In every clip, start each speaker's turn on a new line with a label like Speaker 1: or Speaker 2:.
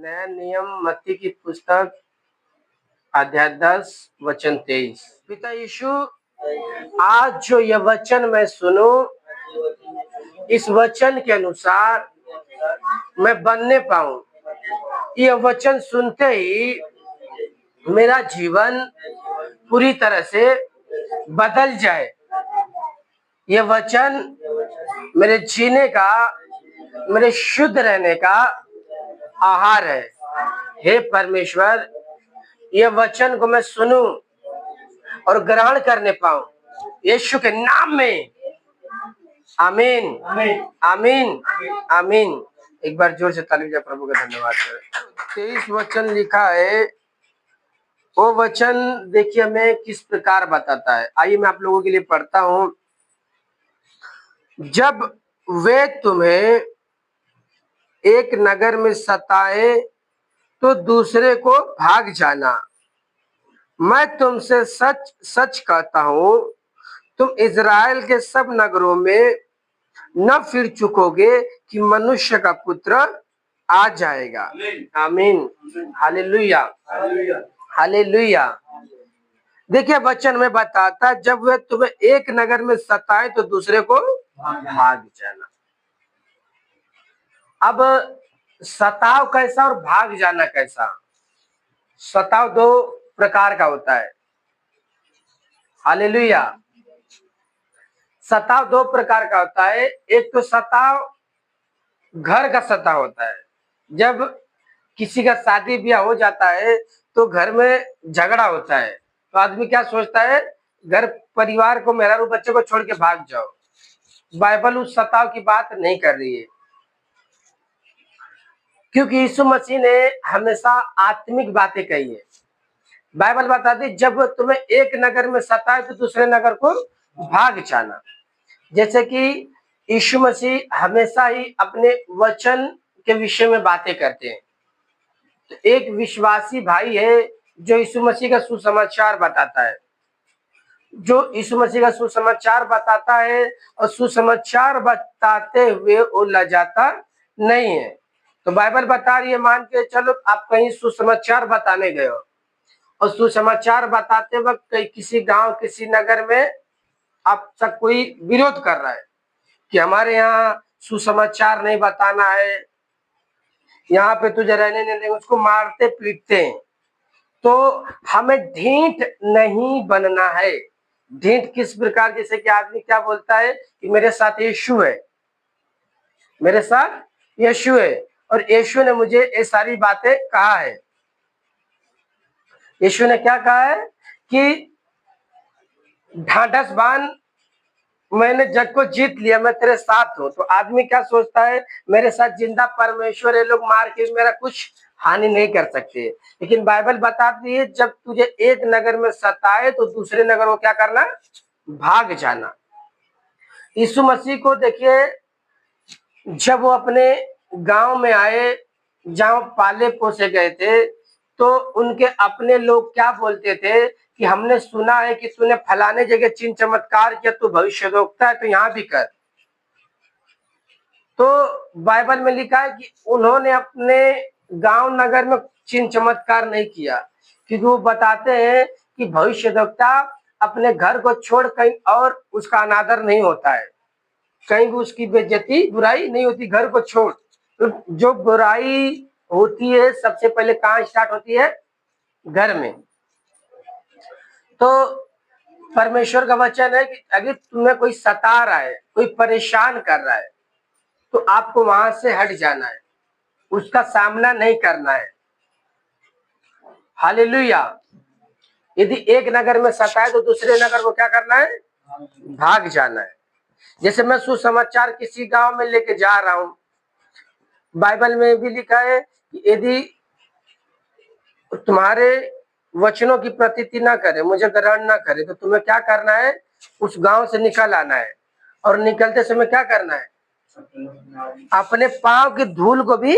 Speaker 1: नया नियम मत्ती की पुस्तक अध्याय 10 वचन 23। पिता यीशु, आज जो यह वचन मैं सुनूं, इस वचन के अनुसार मैं बनने पाऊं। यह वचन सुनते ही मेरा जीवन पूरी तरह से बदल जाए। यह वचन मेरे जीने का, मेरे शुद्ध रहने का आहार है। हे परमेश्वर, यह वचन को मैं सुनूं और ग्रहण करने पाऊं, यीशु के नाम में। आमीन आमीन आमीन। एक बार जोर से ताली बजाएं, प्रभु का धन्यवाद करें। 23 वचन लिखा है। वो वचन देखिए हमें किस प्रकार बताता है। आइए मैं आप लोगों के लिए पढ़ता हूं। जब वे तुम्हें एक नगर में सताए तो दूसरे को भाग जाना। मैं तुमसे सच सच कहता हूं, तुम इज़राइल के सब नगरों में न फिर चुकोगे कि मनुष्य का पुत्र आ जाएगा। आमीन हालेलुया हालेलुया। देखिए वचन में बताता, जब वे तुम्हें एक नगर में सताए तो दूसरे को भाग जाना। अब सताव कैसा और भाग जाना कैसा? सताव दो प्रकार का होता है। हालेलुया। सताव दो प्रकार का होता है। एक तो सताव घर का सताव होता है। जब किसी का शादी ब्याह हो जाता है तो घर में झगड़ा होता है, तो आदमी क्या सोचता है, घर परिवार को, मेहरारू बच्चे को छोड़ के भाग जाओ। बाइबल उस सताव की बात नहीं कर रही है, क्योंकि यीशु मसीह ने हमेशा आत्मिक बातें कही है। बाइबल बताती, जब तुम्हें एक नगर में सताए तो दूसरे नगर को भाग जाना। जैसे कि यीशु मसीह हमेशा ही अपने वचन के विषय में बातें करते हैं। तो एक विश्वासी भाई है जो यीशु मसीह का सुसमाचार बताता है, जो यीशु मसीह का सुसमाचार बताता है, और सुसमाचार बताते हुए वो लजाता नहीं है। तो बाइबल बता रही है, मान के चलो आप कहीं सुसमाचार बताने गए हो, और सुसमाचार बताते वक्त कहीं किसी गांव, किसी नगर में आपका कोई विरोध कर रहा है कि हमारे यहाँ सुसमाचार नहीं बताना है, यहाँ पे तुझे रहने नहीं देंगे, उसको मारते पीटते हैं। तो हमें ढीठ नहीं बनना है। ढीठ किस प्रकार? जैसे कि आदमी क्या बोलता है कि मेरे साथ यीशु है, मेरे साथ यीशु है, और यीशु ने मुझे ये सारी बातें कहा है। यीशु ने क्या कहा है कि ढांढस बांध, मैंने जग को जीत लिया, मैं तेरे साथ हूं। तो आदमी क्या सोचता है, मेरे साथ जिंदा परमेश्वर है, लोग मार के मेरा कुछ हानि नहीं कर सकते। लेकिन बाइबल बताती है, जब तुझे एक नगर में सताए तो दूसरे नगर को क्या करना? भाग जाना। यीशु मसीह को देखिए, जब वो अपने गांव में आए, जहां पाले पोसे गए थे, तो उनके अपने लोग क्या बोलते थे कि हमने सुना है कि तूने फलाने जगह चिन्ह चमत्कार किया, तू भविष्यद्वक्ता है, तो यहाँ भी कर। तो बाइबल में लिखा है कि उन्होंने अपने गांव नगर में चिन्ह चमत्कार नहीं किया, क्योंकि वो बताते हैं कि भविष्यद्वक्ता अपने घर को छोड़ कहीं और उसका अनादर नहीं होता है, कहीं भी उसकी बेइज्जती, बुराई नहीं होती, घर को छोड़। तो जो बुराई होती है सबसे पहले कहाँ स्टार्ट होती है? घर में। तो परमेश्वर का वचन है कि अगर तुम्हें कोई सता रहा है, कोई परेशान कर रहा है, तो आपको वहां से हट जाना है, उसका सामना नहीं करना है। हालेलुया। यदि एक नगर में सताए तो दूसरे नगर को क्या करना है? भाग जाना है। जैसे मैं सुसमाचार किसी गांव में लेके जा रहा हूं, बाइबल में भी लिखा है कि यदि तुम्हारे वचनों की प्रतीति ना करे, मुझे ग्रहण ना करे, तो तुम्हें क्या करना है? उस गांव से निकल आना है। और निकलते समय क्या करना है? अपने पांव की धूल को भी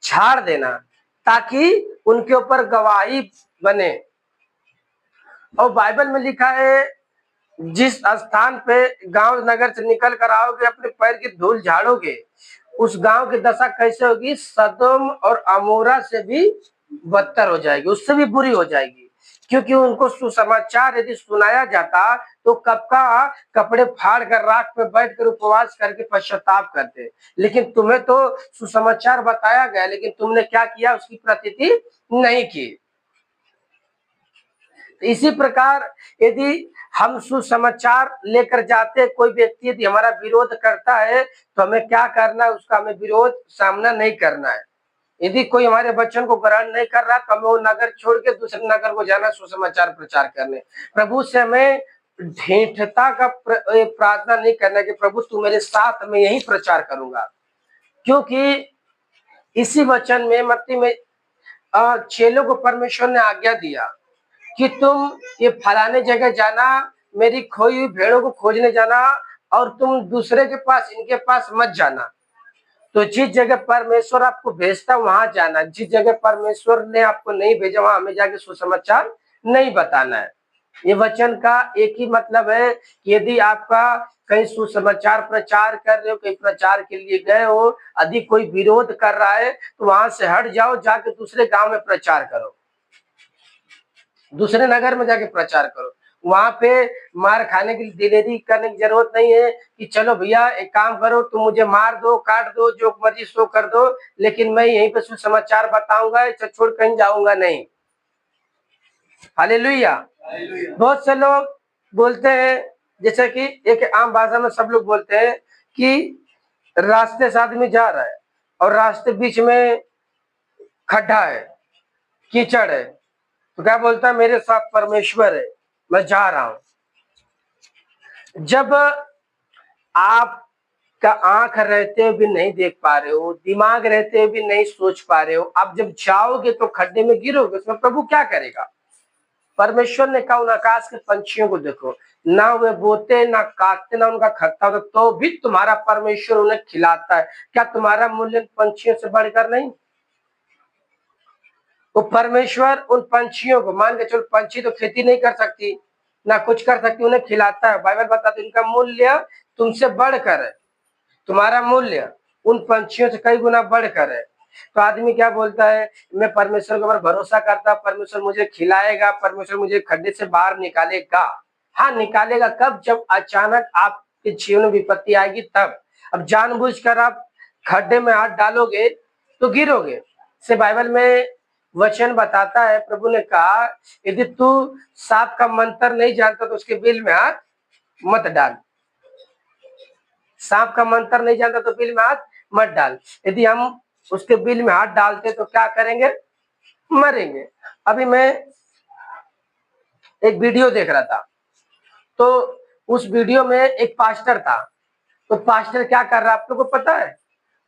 Speaker 1: झाड़ देना, ताकि उनके ऊपर गवाही बने। और बाइबल में लिखा है, जिस स्थान पे गांव नगर से निकल कर आओगे, अपने पैर की धूल झाड़ोगे, उस गांव की दशा कैसे होगी? सदोम और अमोरा से भी बदतर हो जाएगी, उससे भी बुरी हो जाएगी। क्योंकि उनको सुसमाचार यदि सुनाया जाता तो कब का कपड़े फाड़ कर राख पे बैठ कर उपवास करके पश्चाताप करते। लेकिन तुम्हें तो सुसमाचार बताया गया, लेकिन तुमने क्या किया? उसकी प्रतीति नहीं की। इसी प्रकार यदि हम सुसमाचार लेकर जाते, कोई व्यक्ति यदि हमारा विरोध करता है तो हमें क्या करना है? उसका हमें विरोध सामना नहीं करना है। यदि कोई हमारे वचन को ग्रहण नहीं कर रहा तो हमें वो नगर छोड़ के दूसरे नगर को जाना सुसमाचार प्रचार करने। प्रभु से हमें ढेठता का प्रार्थना नहीं करना कि प्रभु तू मेरे साथ, मैं यही प्रचार करूंगा। क्योंकि इसी वचन में मत्ती में चेलों को परमेश्वर ने आज्ञा दिया कि तुम ये फलाने जगह जाना, मेरी खोई हुई भेड़ों को खोजने जाना, और तुम दूसरे के पास, इनके पास मत जाना। तो जिस जगह परमेश्वर आपको भेजता वहां जाना, जिस जगह परमेश्वर ने आपको नहीं भेजा वहां हमें जाके सुसमाचार नहीं बताना है। ये वचन का एक ही मतलब है कि यदि आपका कहीं सुसमाचार प्रचार कर रहे हो, कहीं प्रचार के लिए गए हो, यदि कोई विरोध कर रहा है तो वहां से हट जाओ, जाके दूसरे गांव में प्रचार करो, दूसरे नगर में जाके प्रचार करो। वहां पे मार खाने की दिलेरी करने की जरूरत नहीं है कि चलो भैया एक काम करो, तुम मुझे मार दो, काट दो, जो मर्जी सो कर दो, लेकिन मैं यहीं पे सुसमाचार बताऊंगा, इसे छोड़ कहीं जाऊंगा नहीं। हालेलुया। बहुत से लोग बोलते हैं, जैसे कि एक आम भाषा में सब लोग बोलते हैं कि रास्ते से आदमी जा रहा है और रास्ते बीच में खड्डा है, कीचड़ है, तो क्या बोलता है? मेरे साथ परमेश्वर है, मैं जा रहा हूं। जब आप का आंख रहते हुए भी नहीं देख पा रहे हो, दिमाग रहते हुए भी नहीं सोच पा रहे हो, आप जब जाओगे तो खड्डे में गिरोगे, उसमें प्रभु क्या करेगा? परमेश्वर ने कहा उन आकाश के पंछियों को देखो, ना वे बोते ना काटते ना उनका खत्ता होता, तो भी तुम्हारा परमेश्वर उन्हें खिलाता है। क्या तुम्हारा मूल्य पंछियों से बढ़कर नहीं? वो परमेश्वर उन पंछियों को, मान के चलो पंछी तो खेती नहीं कर सकती ना कुछ कर सकती, उन्हें खिलाता है। बाइबल बताती है उनका मूल्य तुमसे बढ़कर है, तुम्हारा मूल्य उन पंछियों से कई गुना बढ़कर है। तो आदमी क्या बोलता है? मैं परमेश्वर के ऊपर भरोसा करता, परमेश्वर मुझे खिलाएगा, परमेश्वर मुझे खड्डे से बाहर निकालेगा। हाँ निकालेगा, कब? जब अचानक आपके जीवन में विपत्ति आएगी तब। अब जानबूझकर आप खड्डे में हाथ डालोगे तो गिरोगे। से बाइबल में वचन बताता है, प्रभु ने कहा यदि तू सांप का मंत्र नहीं जानता तो उसके बिल में हाथ मत डाल। सांप का मंत्र नहीं जानता तो बिल में हाथ मत डाल। यदि हम उसके बिल में हाथ डालते तो क्या करेंगे? मरेंगे। अभी मैं एक वीडियो देख रहा था, तो उस वीडियो में एक पास्टर था। तो पास्टर क्या कर रहा है आप लोगों को पता है?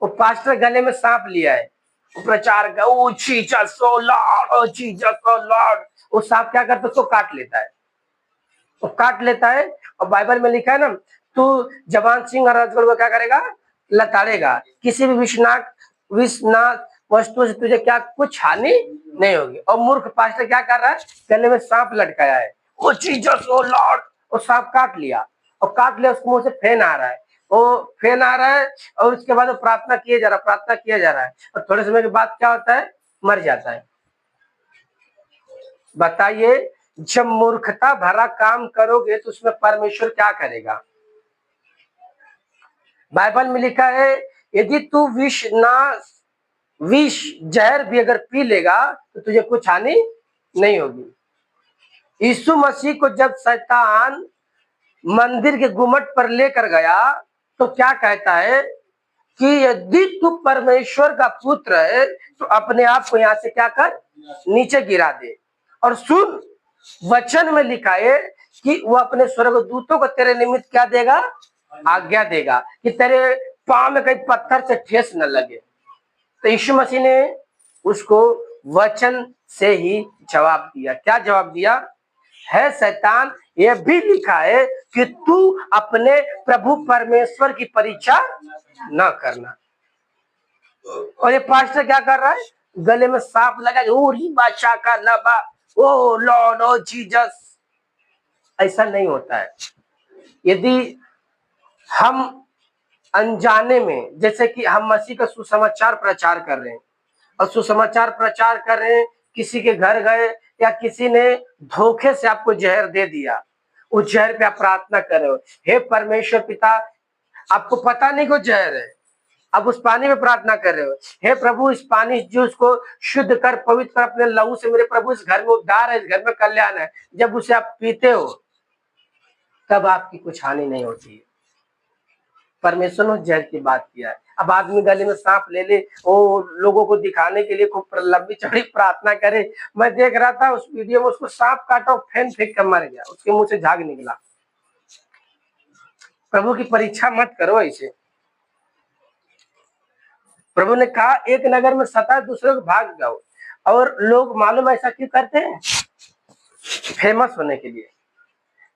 Speaker 1: वो पास्टर गले में सांप लिया है, वो प्रचार कर, ओ जीसस ओ लॉर्ड, ओ जीसस ओ लॉर्ड। वो सांप क्या करता है? उसको काट लेता है, वो काट लेता है। और बाइबल में लिखा है ना, तू जवान सिंह और अजगर को क्या करेगा? लताड़ेगा, किसी भी विषनाश वस्तु से तुझे क्या कुछ हानि नहीं होगी। और मूर्ख पास्टर क्या कर रहा है? गले में सांप लटकाया है, ओ जीसस ओ लॉर्ड, और सांप काट लिया, और काट लिया, उसके मुंह से फेन आ रहा है, वो फेन आ रहा है, और उसके बाद वो प्रार्थना किया जा रहा है, और थोड़े समय के बाद क्या होता है? मर जाता है। बताइए, जब मूर्खता भरा काम करोगे तो उसमें परमेश्वर क्या करेगा? बाइबल में लिखा है यदि तू विष जहर भी अगर पी लेगा तो तुझे कुछ हानि नहीं होगी। यीशु मसीह को जब शैतान मंदिर के गुम्बद पर लेकर गया तो क्या कहता है कि यदि तू परमेश्वर का पुत्र है तो अपने आप को यहां से क्या कर? नीचे गिरा दे। और सुन, वचन में लिखा है कि वो अपने स्वर्गदूतों को तेरे निमित्त क्या देगा? आज्ञा देगा कि तेरे पांव में कहीं पत्थर से ठेस न लगे। तो यीशु मसीह ने उसको वचन से ही जवाब दिया। क्या जवाब दिया? है शैतान, यह भी लिखा है कि तू अपने प्रभु परमेश्वर की परीक्षा न करना। और ये पास्टर क्या कर रहा है? गले में सांप लगा के ओ री बादशाह का लबा, ओ लॉर्ड, ओ जीसस। ऐसा नहीं होता है। यदि हम अनजाने में, जैसे कि हम मसीह का सुसमाचार प्रचार कर रहे हैं और सुसमाचार प्रचार कर रहे हैं, किसी के घर गए या किसी ने धोखे से आपको जहर दे दिया, उस जहर पे आप प्रार्थना कर रहे हो, हे परमेश्वर पिता, आपको पता नहीं को जहर है, अब उस पानी में प्रार्थना कर रहे हो, हे प्रभु इस पानी जूस को शुद्ध कर, पवित्र कर अपने लहू से, मेरे प्रभु इस घर में उद्धार है, इस घर में कल्याण है। जब उसे आप पीते हो तब आपकी कुछ हानि नहीं होती है। परमेश्वर ने जहर की बात किया है। अब आदमी गले में सांप ले ले, वो लोगों को दिखाने के लिए खूब लंबी चौड़ी प्रार्थना करे। मैं देख रहा था उस वीडियो में, उसको सांप काटा, फैन फेंक कर मर गया, उसके मुंह से झाग निकला। प्रभु की परीक्षा मत करो ऐसे। प्रभु ने कहा एक नगर में 7 दूसरे को भाग जाओ। और लोग मालूम ऐसा क्यों करते हैं? फेमस होने के लिए,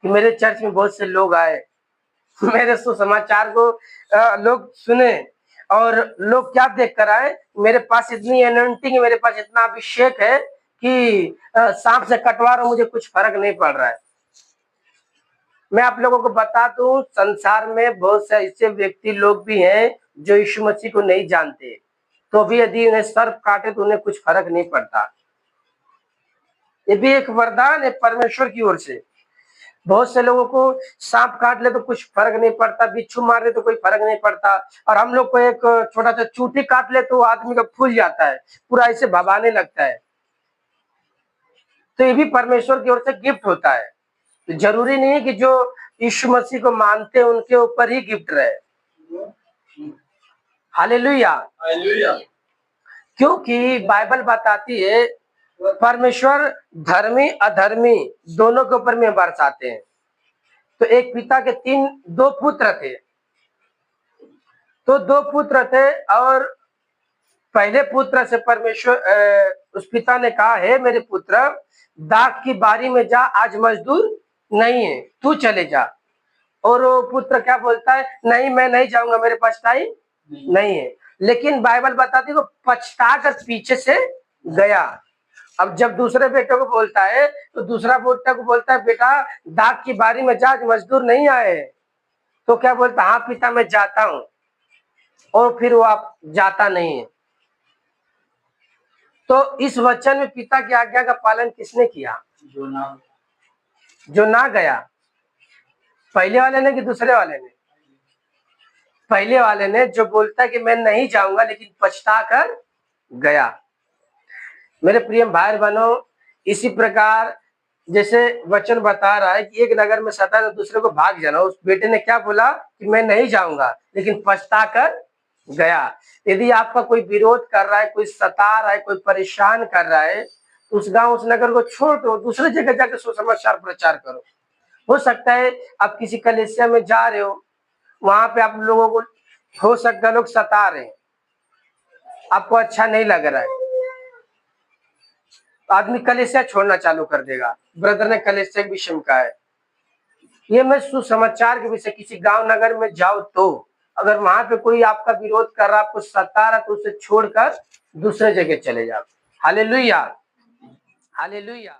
Speaker 1: कि मेरे चर्च में बहुत से लोग आए, मेरे सुसमाचार को लोग सुने, और लोग क्या देख कर आए, मेरे पास इतनी एनॉइंटिंग है, मेरे पास इतना अभिषेक है कि सांप से कटवा रहा हूं, मुझे कुछ फर्क नहीं पड़ रहा है। मैं आप लोगों को बता दूं, संसार में बहुत से ऐसे व्यक्ति लोग भी हैं जो यीशु मसीह को नहीं जानते, तो भी यदि उन्हें सर्प काटे तो उन्हें कुछ फर्क नहीं पड़ता। ये भी एक वरदान है परमेश्वर की ओर से। बहुत से लोगों को सांप काट ले तो कुछ फर्क नहीं पड़ता, बिच्छू मार ले तो कोई फर्क नहीं पड़ता, और हम लोग को एक छोटा सा चूटी काट ले तो आदमी का फूल जाता है, पूरा ऐसे भगाने लगता है। तो ये भी परमेश्वर की ओर से गिफ्ट होता है। तो जरूरी नहीं है कि जो यीशु मसीह को मानते हैं उनके ऊपर ही गिफ्ट रहे। हालेलुया। क्योंकि बाइबल बताती है परमेश्वर धर्मी अधर्मी दोनों के ऊपर में बरसाते हैं। तो एक पिता के 2 पुत्र थे, तो 2 पुत्र थे, और पहले पुत्र से परमेश्वर उस पिता ने कहा, है मेरे पुत्र, दाख की बारी में जा, आज मजदूर नहीं है, तू चले जा। और वो पुत्र क्या बोलता है, नहीं मैं नहीं जाऊंगा, मेरे पास टाइम नहीं है। लेकिन बाइबल बताती है वो पछता कर पीछे से गया। अब जब दूसरे बेटे को बोलता है तो दूसरा बेटा को बोलता है, बेटा दाख की बारी में जा, मजदूर नहीं आए। तो क्या बोलता, हाँ पिता मैं जाता हूं, और फिर वो आप जाता नहीं है। तो इस वचन में पिता की आज्ञा का पालन किसने किया? जो ना गया। पहले वाले ने कि दूसरे वाले ने? पहले वाले ने, जो बोलता है कि मैं नहीं जाऊंगा लेकिन पछता कर गया। मेरे प्रिय भाई बहनों, इसी प्रकार जैसे वचन बता रहा है कि एक नगर में 7 तो दूसरे को भाग जाना, उस बेटे ने क्या बोला कि मैं नहीं जाऊंगा लेकिन पछता कर गया। यदि आपका कोई विरोध कर रहा है, कोई सता रहा है, कोई परेशान कर रहा है, तो उस गांव उस नगर को छोड़ दो, दूसरे जगह जाकर सुसमाचार प्रचार करो। हो सकता है आप किसी कलीसिया में जा रहे हो, वहां पे आप लोगों को हो सकता है लोग सता रहे हैं, आपको अच्छा नहीं लग रहा है, आदमी कलीसिया छोड़ना चालू कर देगा। ब्रदर ने कलीसिया के विषय में कहा है, ये मैं सुसमाचार के विषय, किसी गांव नगर में जाओ तो अगर वहां पे कोई आपका विरोध कर रहा, आपको सता रहा, तो उसे छोड़कर दूसरे जगह चले जाओ। Hallelujah, hallelujah.